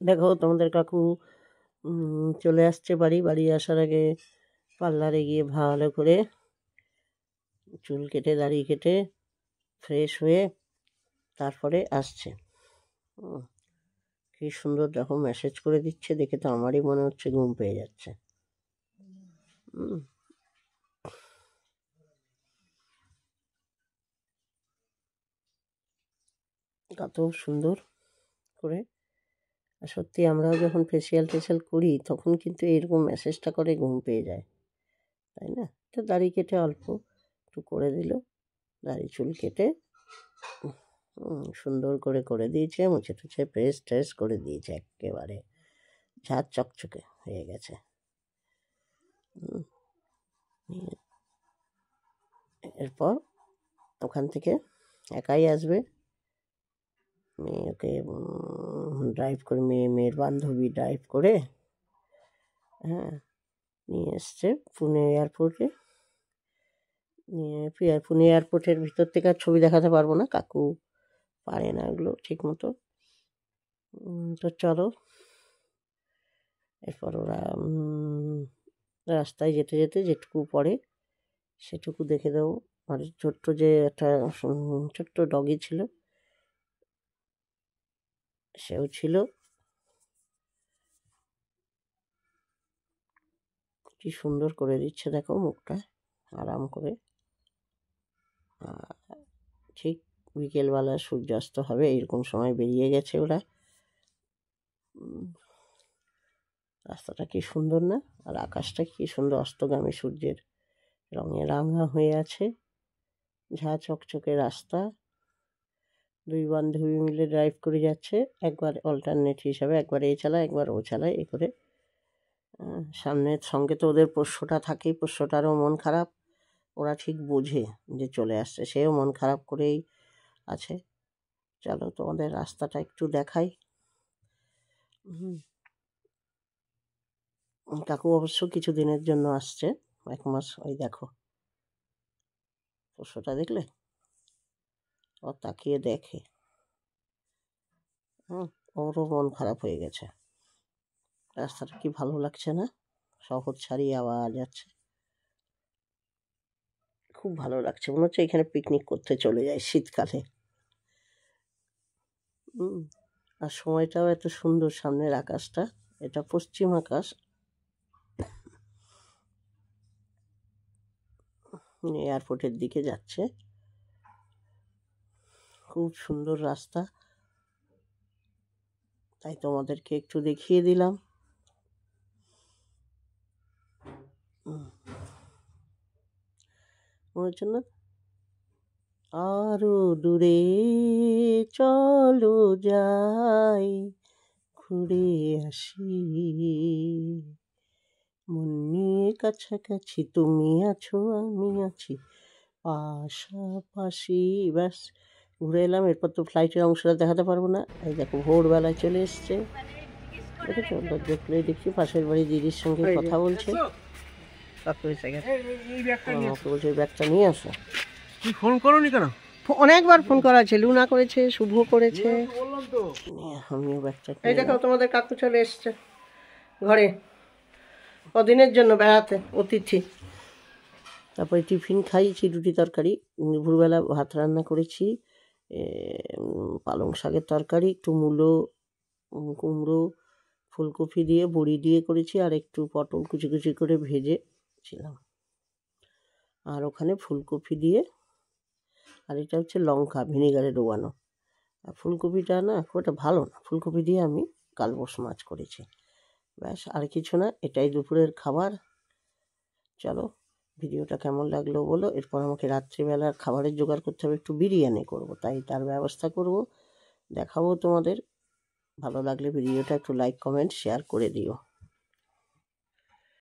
দেখো তোমাদের কাকু চলে আসছে বাড়ি আসার আগে পার্লারে গিয়ে ভালো করে চুল কেটে দাড়ি কেটে ফ্রেশ হয়ে তারপরে আসছে। কি সুন্দর দেখো মেসেজ করে দিচ্ছে, দেখে তো আমারই মনে হচ্ছে ঘুম পেয়ে যাচ্ছে। কত সুন্দর করে। আর সত্যি আমরাও যখন ফেসিয়াল করি তখন কিন্তু এরকম মেসেজটা করে ঘুম পেয়ে যায়, তাই না? তো দাড়ি কেটে অল্প একটু করে দিল, দাড়ি চুল কেটে সুন্দর করে দিয়েছে, মুছে টুছে প্রেস করে দিয়েছে, একেবারে ঝাঁ চকচকে হয়ে গেছে। এরপর ওখান থেকে একাই আসবে, মেয়েকে ড্রাইভ করে মেয়ের বান্ধবী ড্রাইভ করে নিয়ে এসছে পুনে এয়ারপোর্টে। পুনে এয়ারপোর্টের ভিতর থেকে আর ছবি দেখাতে পারবো না, কাকু পারে না এগুলো ঠিক মতো। তো চলো, এরপর ওরা রাস্তায় যেতে যেটুকু পড়ে সেটুকু দেখে দেবো। আর ছোট্ট যে একটা ছোট্ট ডগি ছিল, সেও ছিল, কি সুন্দর করে দিচ্ছে দেখো মুখটা আরাম করে। ঠিক বিকেলবেলা সূর্যাস্ত হবে এইরকম সময় বেরিয়ে গেছে ওরা। রাস্তাটা কি সুন্দর না? আর আকাশটা কি সুন্দর, অস্তগামী সূর্যের রঙে রাঙা হয়ে আছে, ঝাঁ চকচকে রাস্তা। দুই বান্ধবী মিলে ড্রাইভ করে যাচ্ছে, একবার অল্টারনেট হিসাবে, একবার এ চালায় একবার ও চালায়, এ করে। সামনের সঙ্গে তো ওদের পোষ্যটা থাকেই, পোষ্যটারও মন খারাপ, ওরা ঠিক বোঝে যে চলে আসছে, সেও মন খারাপ করেই আছে। চলো তোমাদের রাস্তাটা একটু দেখাই। কাকু অবশ্য কিছু দিনের জন্য আসছে, 1 মাস। ওই দেখো পোষ্যটা দেখলে, ও তাকিয়ে দেখে, ওরও মন খারাপ হয়ে গেছে। রাস্তাটা কি ভালো লাগছে না? শহর ছাড়িয়ে আবার যাচ্ছে, খুব ভালো লাগছে, মনে হচ্ছে এখানে পিকনিক করতে চলে যায় শীতকালে। আর সময়টাও এত সুন্দর, সামনের আকাশটা, এটা পশ্চিম আকাশ, এয়ারপোর্টের দিকে যাচ্ছে। খুব সুন্দর রাস্তা, তাই তোমাদেরকে একটু দেখিয়ে দিলাম। ওর জন্য আরো দূরে চলো যাই, ঘুরে আসি, মন নিয়ে কাছাকাছি, তুমি আছো আমি আছি পাশাপাশি। ব্যাস ঘুরে এলাম। এরপর তো ফ্লাইটের অংশটা দেখাতে পারবো না। এই দেখো ভোরবেলায় চলে এসছে, দেখেছো? দরজা খুলে দেখছি পাশের বাড়ি দিদির সঙ্গে কথা বলছে। কাকু এসে গেছে, আমাকে বলছে ওই ব্যাগটা নিয়ে আসো। তুই ফোন করোনি কেন? অনেকবার ফোন করা আছে, লুনা করেছে, শুভ করেছে, আমিও ব্যাগটা। এই দেখো তোমাদের কাকু চলে এসছে ঘরে, কদিনের জন্য বেড়াতে, অতিথি। তারপরে টিফিন খাইয়েছি, রুটি তরকারি। ভোরবেলা ভাত রান্না করেছি, পালং শাকের তরকারি, একটু মূলো, কুমড়ো, ফুলকপি দিয়ে বড়ি দিয়ে করেছি, আর একটু পটল কুচি করে ভেজেছিলাম, আর ওখানে ফুলকপি দিয়ে, আর এটা হচ্ছে লঙ্কা ভিনেগারে ডোবানো। আর ফুলকপিটা না খুব একটা ভালো না, ফুলকপি দিয়ে আমি কালবোস মাছ করেছি। ব্যাস, আর কিছু না, এটাই দুপুরের খাবার। চলো, ভিডিওটা কেমন লাগলো বলো। এরপর আমাকে রাত্রিবেলার খাবারের জোগাড় করতে হবে, একটু বিরিয়ানি করব, তাই তার ব্যবস্থা করব, দেখাবো তোমাদের। ভালো লাগলে ভিডিওটা একটু লাইক কমেন্ট শেয়ার করে দিও।